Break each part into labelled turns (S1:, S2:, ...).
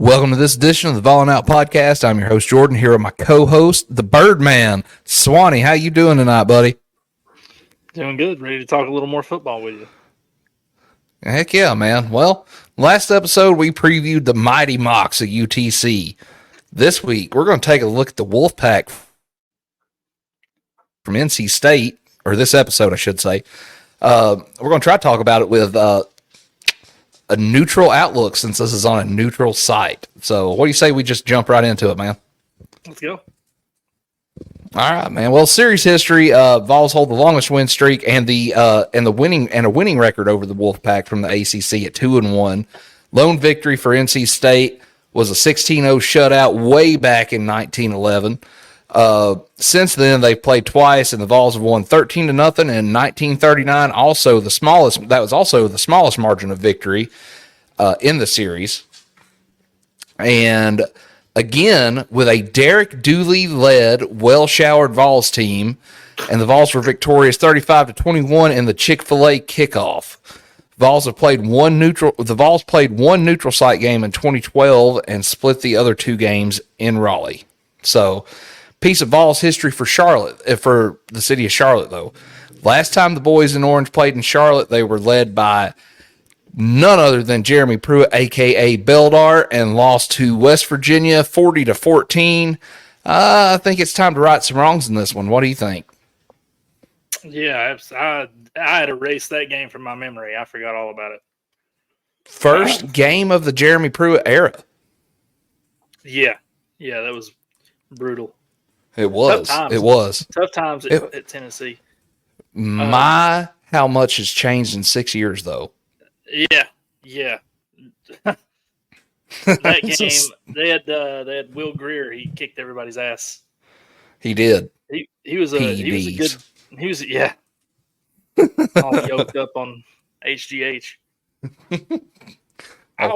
S1: Welcome to this edition of the Vols and Out podcast. I'm your host, Jordan, here with my co-host, the Birdman, Swanee. How you doing tonight, buddy?
S2: Doing good. Ready to talk a little more football with you.
S1: Heck yeah, man. Well, last episode, we previewed the Mighty Mocs of UTC. This week, we're going to take a look at the Wolfpack from NC State, or this episode, I should say. We're going to try to talk about it with a neutral outlook since this is on a neutral site. So what do you say we just jump right into it, man?
S2: Let's go.
S1: All right, man. Well, series history, Vols hold the longest win streak and a winning record over the Wolfpack from the ACC at 2-1. Lone victory for NC State was a 16-0 shutout way back in 1911. Since then, they've played twice, and the Vols have won 13-0 in 1939. That was also the smallest margin of victory in the series. And again, with a Derek Dooley-led, well-showered Vols team, and the Vols were victorious 35-21 in the Chick-fil-A kickoff. The Vols played one neutral site game in 2012 and split the other two games in Raleigh. So, piece of Vols history for the city of Charlotte, though. Last time the boys in orange played in Charlotte, they were led by none other than Jeremy Pruitt, a.k.a. Beldar, and lost to West Virginia 40-14. I think it's time to right some wrongs in this one. What do you think?
S2: Yeah, I had erased that game from my memory. I forgot all about it.
S1: First game of the Jeremy Pruitt era.
S2: Yeah, that was brutal.
S1: It was.
S2: Tough times at Tennessee.
S1: How much has changed in 6 years, though.
S2: Yeah. That game, they had Will Greer. He kicked everybody's ass.
S1: He did.
S2: He was all yoked up on HGH.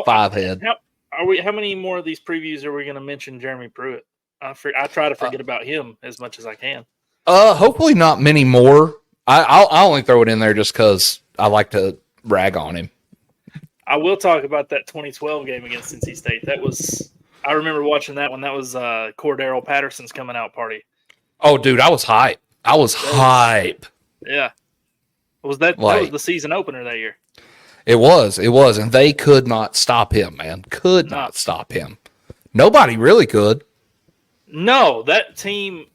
S1: Five head.
S2: How many more of these previews are we going to mention Jeremy Pruitt? I try to forget about him as much as I can.
S1: Hopefully not many more. I'll only throw it in there just because I like to rag on him.
S2: I will talk about that 2012 game against NC State. I remember watching that one. That was Cordero Patterson's coming out party.
S1: Oh, dude, I was hype.
S2: Yeah. That was the season opener that year.
S1: It was, and they could not stop him, man. Could not stop him. Nobody really could.
S2: No, that team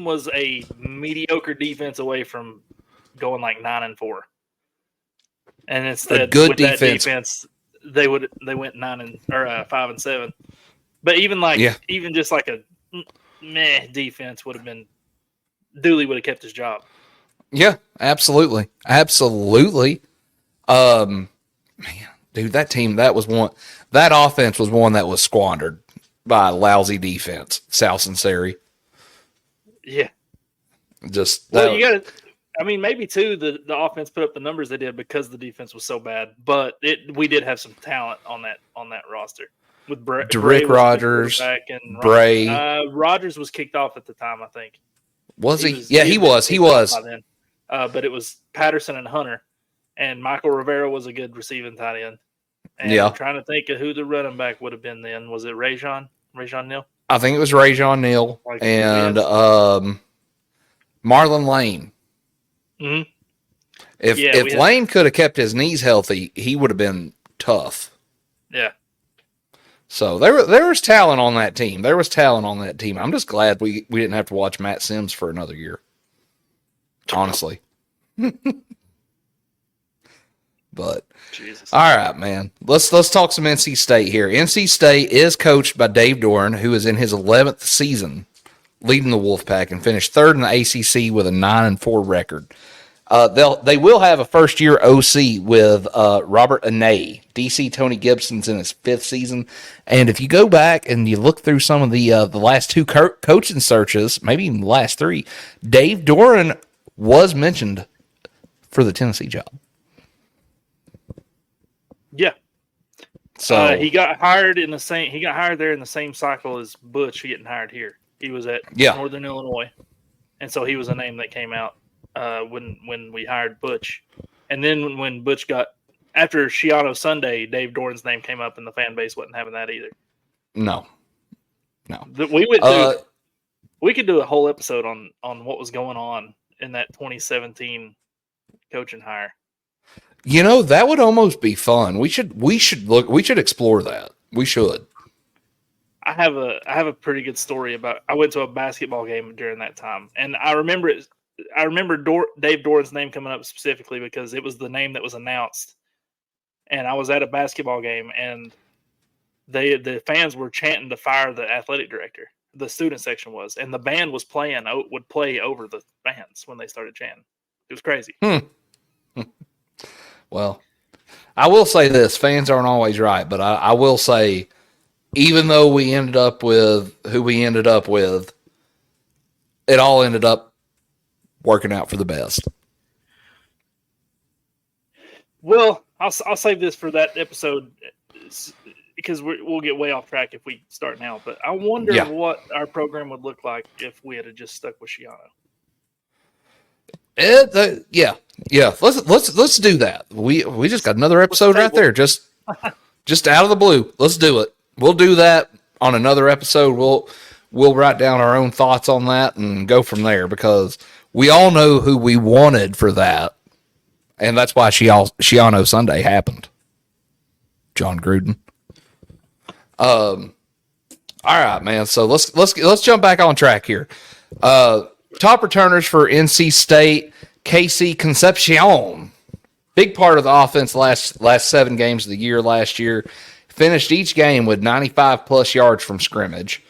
S2: was a mediocre defense away from going like 9-4. And instead,
S1: good defense,
S2: they went 5-7. But even just like a meh defense Dooley would have kept his job.
S1: Yeah, absolutely. Man, dude, that offense was one that was squandered by a lousy defense. Sal Sinceri.
S2: Yeah. Maybe too the offense put up the numbers they did because the defense was so bad, but we did have some talent on that roster with
S1: Rick Rogers, Bray.
S2: Rogers was kicked off at the time, I think.
S1: Was he? He was. By then.
S2: But it was Patterson and Hunter, and Michael Rivera was a good receiving tight end. And I'm trying to think of who the running back would have been then. Was it Rajon Neal?
S1: I think it was Rajon Neal and Marlon Lane.
S2: Mm-hmm.
S1: If Lane could have kept his knees healthy, he would have been tough.
S2: Yeah.
S1: So there was talent on that team. I'm just glad we didn't have to watch Matt Sims for another year. Honestly. But
S2: Jesus.
S1: All right, man. Let's talk some NC State here. NC State is coached by Dave Doran, who is in his 11th season leading the Wolfpack and finished third in the ACC with a 9-4 record. They will have a first-year OC with Robert Anay. DC Tony Gibson's in his 5th season. And if you go back and you look through some of the last two coaching searches, maybe even the last 3, Dave Doran was mentioned for the Tennessee job.
S2: Yeah.
S1: So
S2: he got hired there in the same cycle as Butch getting hired here. He was at Northern Illinois, and so he was a name that came out when we hired Butch. And then when Butch got after Shiano Sunday, Dave Doran's name came up, and the fan base wasn't having that either.
S1: No.
S2: We could do a whole episode on what was going on in that 2017 coaching hire.
S1: That would almost be fun. We should explore that. We should.
S2: I have a pretty good story about. I went to a basketball game during that time, and I remember it. I remember Dave Doran's name coming up specifically because it was the name that was announced. And I was at a basketball game, and the fans were chanting to fire the athletic director. The student section was, and the band would play over the fans when they started chanting. It was crazy.
S1: Well, I will say this: fans aren't always right, but I will say, even though we ended up with who we ended up with, it all ended up working out for the best.
S2: Well, I'll save this for that episode because we'll get way off track if we start now. But I wonder what our program would look like if we had just stuck with Schiano.
S1: Yeah. Let's do that. We just got another episode right there. Just out of the blue. Let's do it. We'll do that on another episode. We'll write down our own thoughts on that and go from there because we all know who we wanted for that. And that's why Schiano Sunday happened. John Gruden. All right, man. So let's jump back on track here. Top returners for NC State, KC Concepcion. Big part of the offense last 7 games of the year last year. Finished each game with 95 plus yards from scrimmage.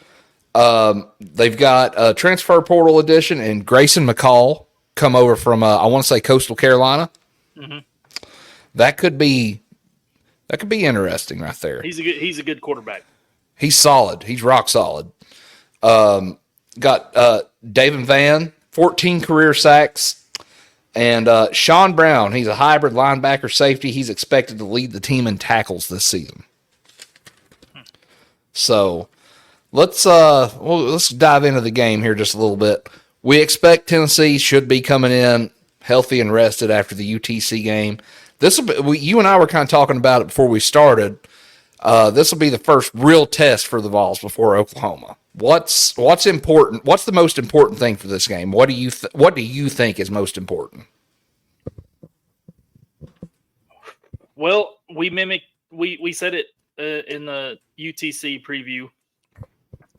S1: They've got a transfer portal addition and Grayson McCall come over from I want to say Coastal Carolina. Mm-hmm. That could be interesting right there.
S2: He's a good quarterback.
S1: He's solid. He's rock solid. Got David Van, 14 career sacks, and Sean Brown. He's a hybrid linebacker safety. He's expected to lead the team in tackles this season. So let's dive into the game here just a little bit. We expect Tennessee should be coming in healthy and rested after the UTC game. You and I were kind of talking about it before we started. This will be the first real test for the Vols before Oklahoma. What's important? What's the most important thing for this game? What do you think is most important?
S2: Well, we said it in the UTC preview,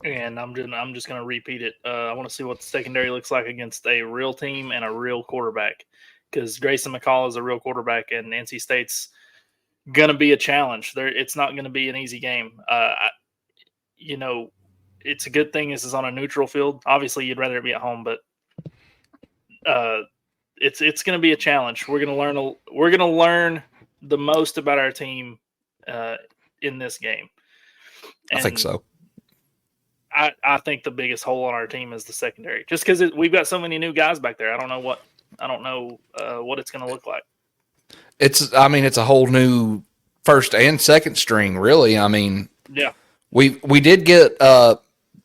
S2: and I'm just going to repeat it. I want to see what the secondary looks like against a real team and a real quarterback, because Grayson McCall is a real quarterback, and NC State's going to be a challenge. It's not going to be an easy game. It's a good thing this is on a neutral field. Obviously, you'd rather it be at home, but it's going to be a challenge. We're going to learn the most about our team in this game. And
S1: I think so.
S2: I think the biggest hole on our team is the secondary, just because we've got so many new guys back there. I don't know what it's going to look like.
S1: It's a whole new first and second string, really. I mean,
S2: yeah.
S1: We did get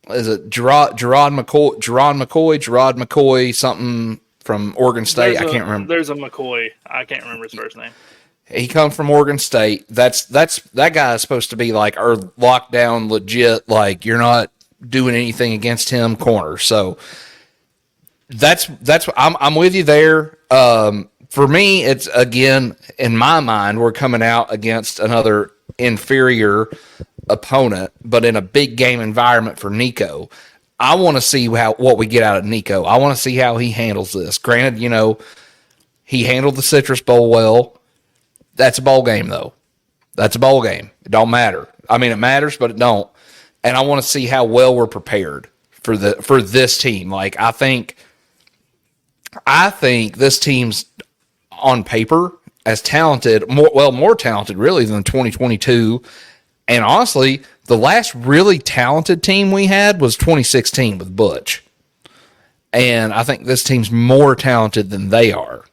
S1: is it Gerard McCoy something from Oregon State? I can't remember.
S2: There's a McCoy. I can't remember his first name.
S1: He comes from Oregon State. That guy is supposed to be like our lockdown legit. Like you're not doing anything against him corner. So that's I'm with you there. For me, it's again in my mind we're coming out against another inferior opponent, but in a big game environment for Nico. I want to see what we get out of Nico. I want to see how he handles this. Granted, he handled the Citrus Bowl well. That's a bowl game, though. That's a bowl game. It don't matter. I mean, it matters, but it don't. And I want to see how well we're prepared for this team. Like, I think this team's on paper as talented, more talented, really, than 2022. And honestly, the last really talented team we had was 2016 with Butch. And I think this team's more talented than they are.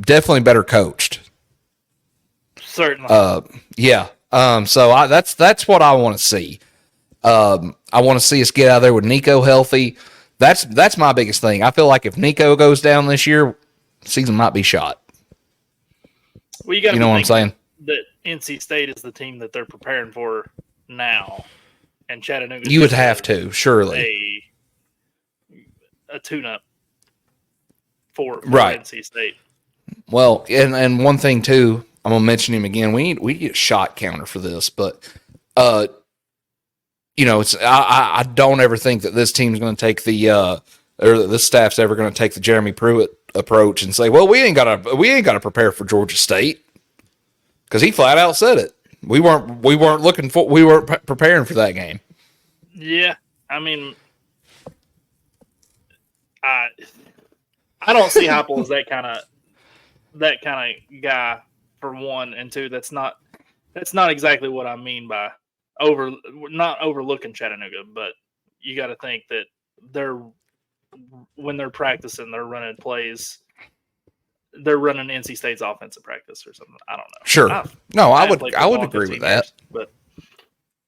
S1: Definitely better coached.
S2: Certainly.
S1: Yeah. So that's what I want to see. I want to see us get out of there with Nico healthy. That's my biggest thing. I feel like if Nico goes down this year, season might be shot.
S2: Well, you know
S1: what I'm saying?
S2: That NC State is the team that they're preparing for now, and Chattanooga.
S1: You would have to, surely.
S2: A tune-up for NC State.
S1: Well, and one thing too, I'm gonna mention him again. We need a shot counter for this, but it's I don't ever think that this team's going to take the or that this staff's ever going to take the Jeremy Pruitt approach and say, well, we ain't got to prepare for Georgia State, because he flat out said it. We weren't preparing for that game.
S2: Yeah, I mean, I don't see Heupel as that kind of guy, for one, and two, that's not exactly what I mean by not overlooking Chattanooga, but you got to think that when they're practicing, they're running plays. They're running NC State's offensive practice or something. I don't know.
S1: Sure. I would agree with that.
S2: But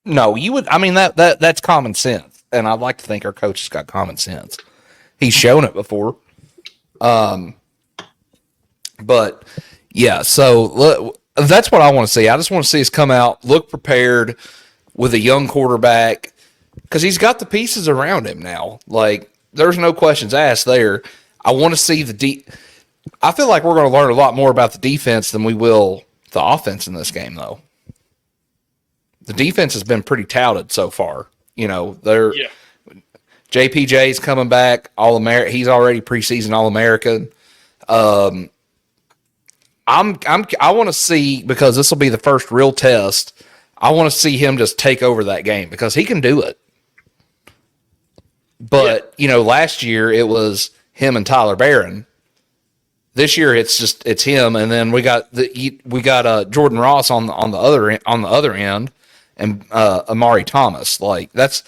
S1: no, you would. I mean, that's common sense, and I'd like to think our coach has got common sense. He's shown it before. But yeah, so that's what I want to see. I just want to see us come out, look prepared with a young quarterback, because he's got the pieces around him now. Like, there's no questions asked there. I want to see I feel like we're going to learn a lot more about the defense than we will the offense in this game, though. The defense has been pretty touted so far. JPJ's coming back, All-American. He's already preseason All-American. I want to see, because this will be the first real test, I want to see him just take over that game, because he can do it. But, last year it was him and Tyler Barron. This year it's him, and then we got Jordan Ross on the other end, and Amari Thomas. Like, that's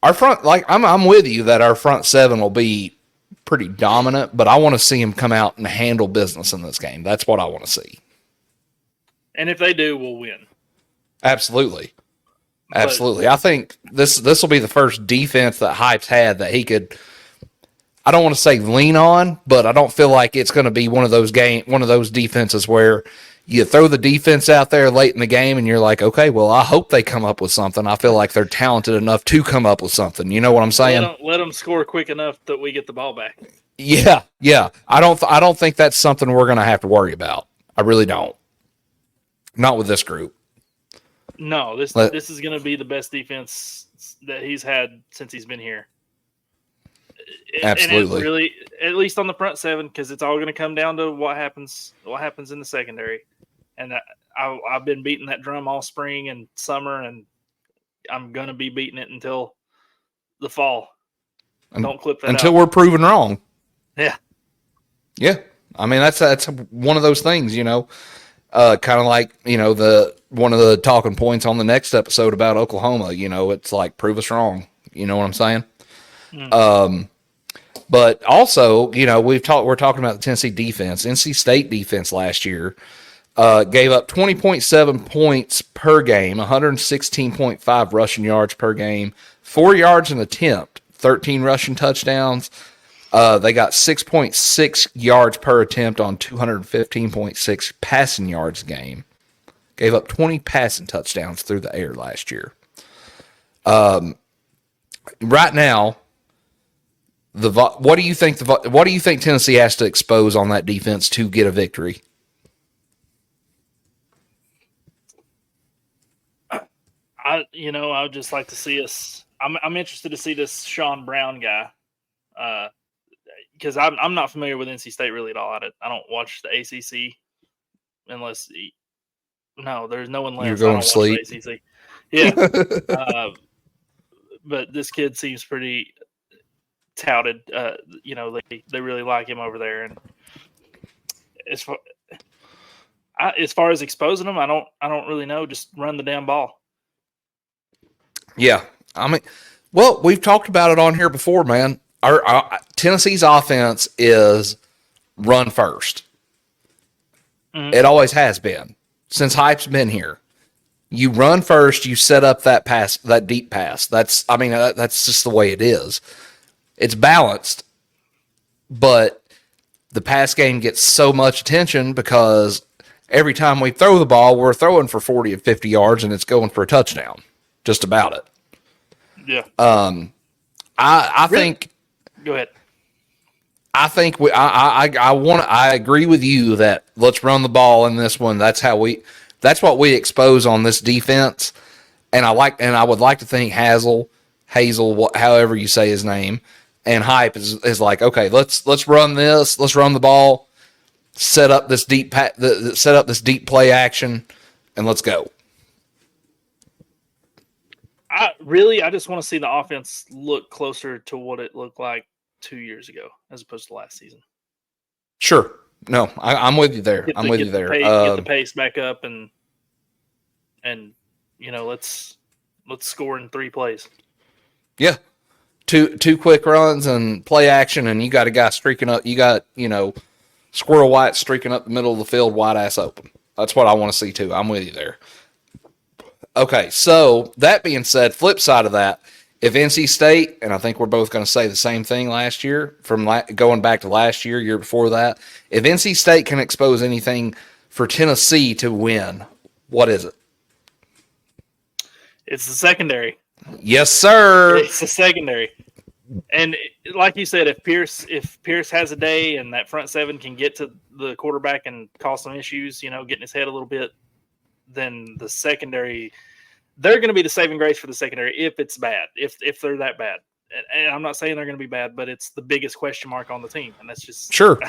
S1: our front. Like, I'm with you that our front seven will be pretty dominant, but I want to see him come out and handle business in this game. That's what I want to see. And
S2: if they do, we'll win.
S1: Absolutely. I think this will be the first defense that Hype's had that he could, I don't want to say lean on, but I don't feel like it's going to be one of those defenses where you throw the defense out there late in the game and you're like, okay, well, I hope they come up with something. I feel like they're talented enough to come up with something. You know what I'm saying?
S2: Let them score quick enough that we get the ball back.
S1: Yeah. I don't think that's something we're going to have to worry about. I really don't. Not with this group.
S2: No, this is going to be the best defense that he's had since he's been here.
S1: Absolutely.
S2: And really, at least on the front seven, because it's all going to come down to what happens in the secondary. And I've been beating that drum all spring and summer, and I'm going to be beating it until the fall. Don't clip that
S1: until
S2: out.
S1: We're proven wrong.
S2: Yeah.
S1: Yeah. I mean, that's one of those things, kind of like, one of the talking points on the next episode about Oklahoma, it's like, prove us wrong. You know what I'm saying? Mm. But also, we're talking about the Tennessee defense. NC State defense last year gave up 20.7 points per game, 116.5 rushing yards per game, 4 yards an attempt, 13 rushing touchdowns. They got 6.6 yards per attempt on 215.6 passing yards a game. Gave up 20 passing touchdowns through the air last year. Right now, what do you think Tennessee has to expose on that defense to get a victory?
S2: I would just like to see us. I'm interested to see this Sean Brown guy, because I'm not familiar with NC State really at all. I don't watch the ACC unless there's no one left.
S1: You're going to sleep.
S2: ACC. Yeah, but this kid seems pretty touted. They really like him over there, and as far as exposing him, I don't really know. Just run the damn ball.
S1: Yeah, I mean, well, we've talked about it on here before, man. Our Tennessee's offense is run first. Mm-hmm. It always has been since Hype's been here. You run first, you set up that pass, that deep pass. That's just the way it is. It's balanced, but the pass game gets so much attention because every time we throw the ball, we're throwing for 40 and 50 yards, and it's going for a touchdown. just about it.
S2: Yeah.
S1: I
S2: really?
S1: think.
S2: Go ahead.
S1: I think I agree with you that let's run the ball in this one. That's what we expose on this defense. And I would like to think Hazel, however you say his name, and Hype is like, okay, let's run this. Let's run the ball. Set up this deep play action, and let's go.
S2: I just want to see the offense look closer to what it looked like 2 years ago, as opposed to last season.
S1: Sure, no, I'm with you there. Get
S2: the pace back up, and let's score in 3 plays.
S1: Yeah, two quick runs and play action, and you got a guy streaking up. You got Squirrel White streaking up the middle of the field, wide ass open. That's what I want to see too. I'm with you there. Okay, so that being said, flip side of that, if NC State, and I think we're both going to say the same thing last year, going back to last year before that, if NC State can expose anything for Tennessee to win, what is it?
S2: It's the secondary.
S1: Yes, sir.
S2: It's the secondary. And like you said, if Pierce has a day and that front seven can get to the quarterback and cause some issues, getting his head a little bit, then the secondary, they're going to be the saving grace for the secondary if it's bad, if they're that bad. And I'm not saying they're going to be bad, but it's the biggest question mark on the team, and that's just
S1: sure.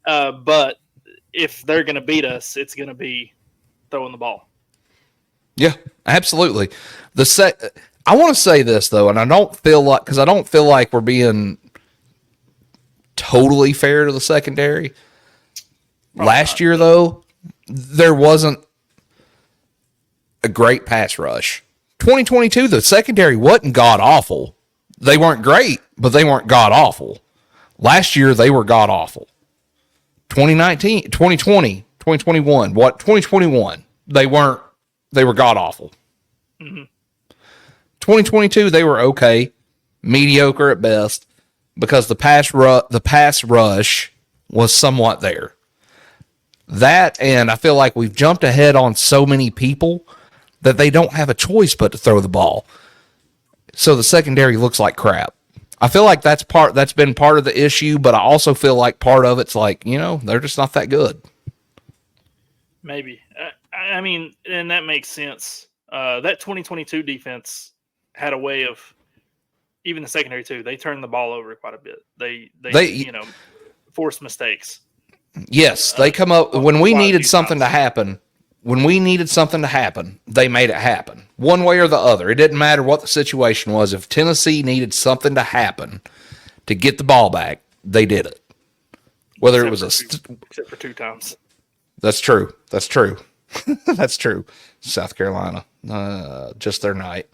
S2: But if they're going to beat us, it's going to be throwing the ball.
S1: Yeah, absolutely. I want to say this though, and I don't feel like we're being totally fair to the secondary. Last year though, there wasn't a great pass rush. 2022, the secondary wasn't god awful. They weren't great, but they weren't god awful. Last year, they were god awful. 2019, 2020, 2021, 2021, they were god awful. Mm-hmm. 2022, they were okay, mediocre at best, because the pass rush was somewhat there. That, and I feel like we've jumped ahead on so many people that they don't have a choice but to throw the ball. So the secondary looks like crap. I feel like that's been part of the issue, but I also feel like part of it's like, they're just not that good.
S2: Maybe. I mean, and that makes sense. That 2022 defense had a way of, even the secondary too, they turned the ball over quite a bit. They forced mistakes.
S1: Yes, they come up when we needed something to happen. When we needed something to happen, they made it happen. One way or the other. It didn't matter what the situation was. If Tennessee needed something to happen to get the ball back, they did it. Whether except
S2: for 2 times.
S1: That's true. That's true. That's true. South Carolina. Just their night.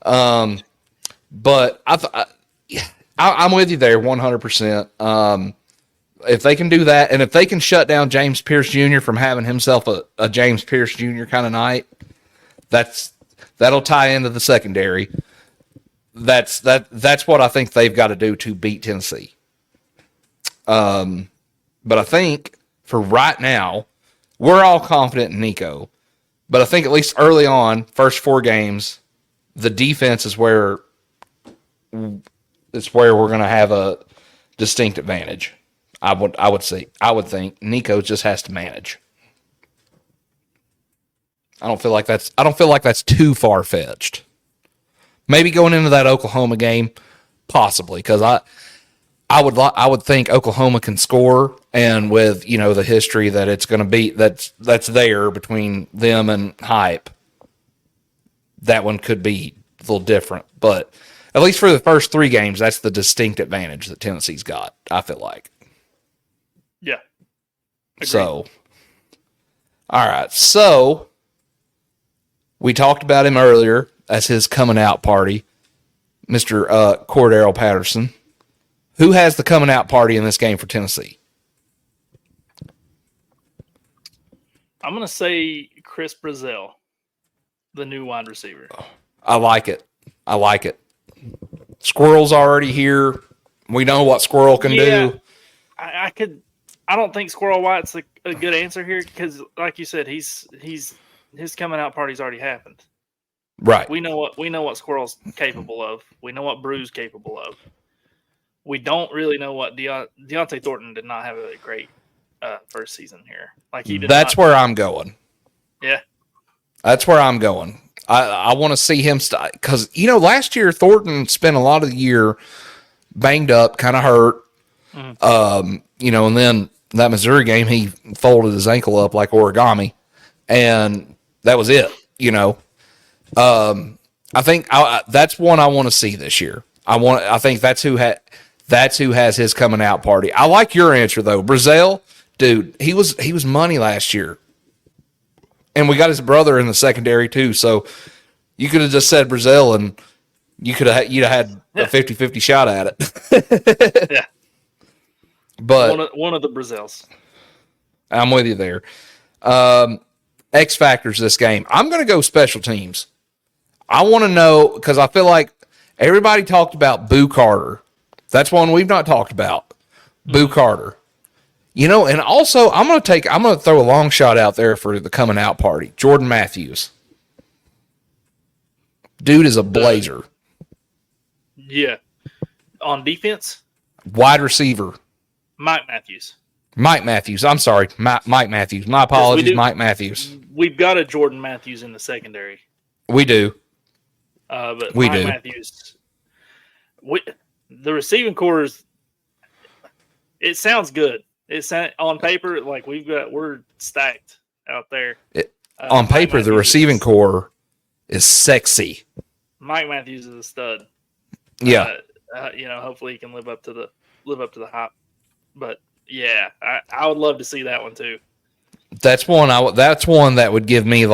S1: But I'm with you there 100%. If they can do that, and if they can shut down James Pierce Jr. from having himself a James Pierce Jr. kind of night, that'll tie into the secondary. That's what I think they've got to do to beat Tennessee. But I think for right now, we're all confident in Nico. But I think at least early on, first 4 games, the defense is where we're going to have a distinct advantage. I would think Nico just has to manage. I don't feel like that's too far fetched. Maybe going into that Oklahoma game, possibly, because I would think Oklahoma can score, and with the history that it's going to be that's there between them and Hype, that one could be a little different. But at least for the first 3 games, that's the distinct advantage that Tennessee's got. I feel like.
S2: Yeah. Agreed.
S1: So, all right. So, we talked about him earlier as his coming out party, Mr. Cordero Patterson. Who has the coming out party in this game for Tennessee?
S2: I'm going to say Chris Brazell, the new wide receiver.
S1: I like it. Squirrel's already here. We know what Squirrel can do.
S2: I don't think Squirrel White's a good answer here because, like you said, his coming out party's already happened.
S1: Right.
S2: We know what Squirrel's capable of. We know what Brew's capable of. We don't really know what Deontay Thornton did not have a great first season here. Like he did.
S1: That's where I'm going.
S2: Yeah.
S1: That's where I'm going. I want to see him because last year Thornton spent a lot of the year banged up, kind of hurt. Mm-hmm. And then that Missouri game he folded his ankle up like origami, and that was it. I think that's one I want to see this year. I think that's who has his coming out party. I like your answer though, Brazil, dude. He was money last year. And we got his brother in the secondary too, so you could have just said Brazil, and you'd have had a 50-50 shot at it.
S2: Yeah,
S1: but
S2: one of the Brazils.
S1: I'm with you there. X factors this game. I'm going to go special teams. I want to know because I feel like everybody talked about Boo Carter. That's one we've not talked about. Boo Carter. And also I'm going to throw a long shot out there for the coming out party. Jordan Matthews. Dude is a blazer.
S2: Yeah. On defense?
S1: Wide receiver.
S2: Mike Matthews.
S1: I'm sorry. Mike Matthews. My apologies, Mike Matthews.
S2: We've got a Jordan Matthews in the secondary.
S1: We do.
S2: But Mike Matthews. The receiving core it sounds good. It's on paper, like we're stacked out there.
S1: On paper, the receiving core is sexy.
S2: Mike Matthews is a stud.
S1: Yeah.
S2: Hopefully he can live up to the hype. But yeah, I would love to see that one too.
S1: That's one that would give me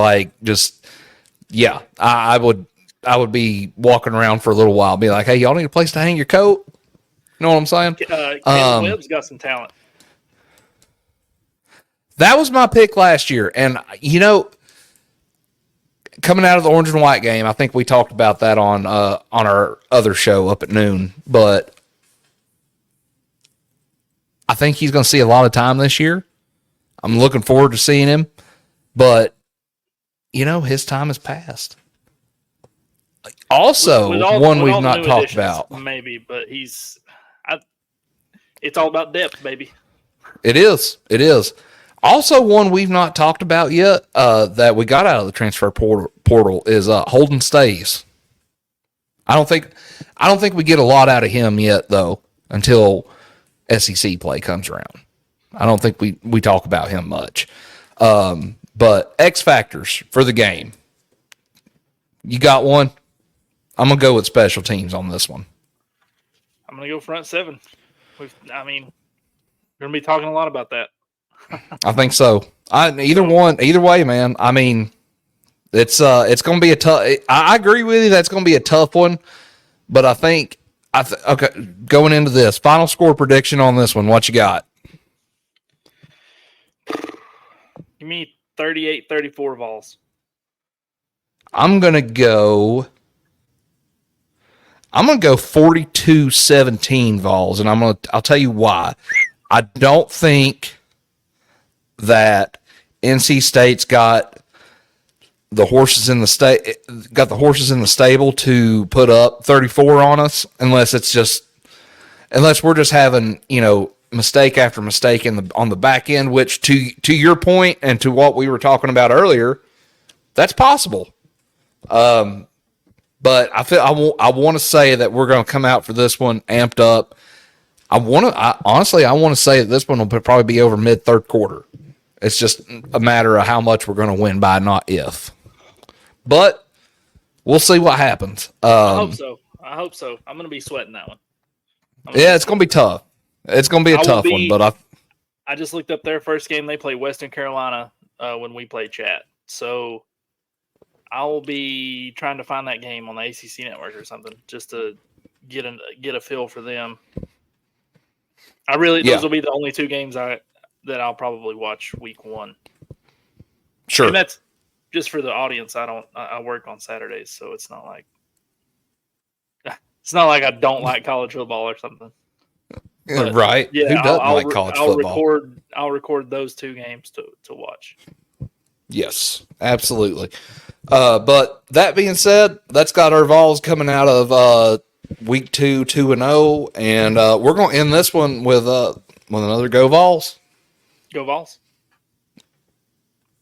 S1: I would be walking around for a little while, be like, hey, y'all need a place to hang your coat. You know what I'm saying?
S2: Caleb Webb's got some talent.
S1: That was my pick last year. And, coming out of the orange and white game, I think we talked about that on our other show up at noon. But I think he's going to see a lot of time this year. I'm looking forward to seeing him. But, his time has passed. Also, one we've not talked about.
S2: Maybe, but it's all about depth, baby.
S1: It is. Also, one we've not talked about yet that we got out of the transfer portal is Holden Stays. I don't think we get a lot out of him yet, though, until SEC play comes around. I don't think we talk about him much. But X factors for the game. You got one? I'm going to go with special teams on this one.
S2: I'm going to go front seven. We're going to be talking a lot about that.
S1: I think so. Either way, man. I mean, it's going to be a tough. I agree with you. That's going to be a tough one. But I think okay. Going into this final score prediction on this one, what you got?
S2: Give me 38-34 Vols.
S1: I'm gonna go 42-17 Vols, and I'll tell you why. I don't think that NC State's got the horses in the stable to put up 34 on us, unless we're just having mistake after mistake on the back end. Which to your point and to what we were talking about earlier, that's possible. But I want to say that we're going to come out for this one amped up. Honestly, I want to say that this one will probably be over mid third quarter. It's just a matter of how much we're going to win by, not if. But we'll see what happens.
S2: I hope so. I'm going to be sweating that one.
S1: It's going to be tough. It's going to be a tough one. But
S2: I just looked up their first game. They played Western Carolina when we played Chat. So I will be trying to find that game on the ACC network or something just to get a feel for them. Those will be the only two games that I'll probably watch week one.
S1: Sure.
S2: And that's just for the audience. I work on Saturdays, so it's not like I don't like college football or something. But,
S1: right.
S2: Yeah,
S1: who doesn't like college football?
S2: I'll record those two games to watch.
S1: Yes, absolutely. But that being said, that's got our Vols coming out of week 2, 2-0, and we're going to end this one with another Go Vols.
S2: Go Vols.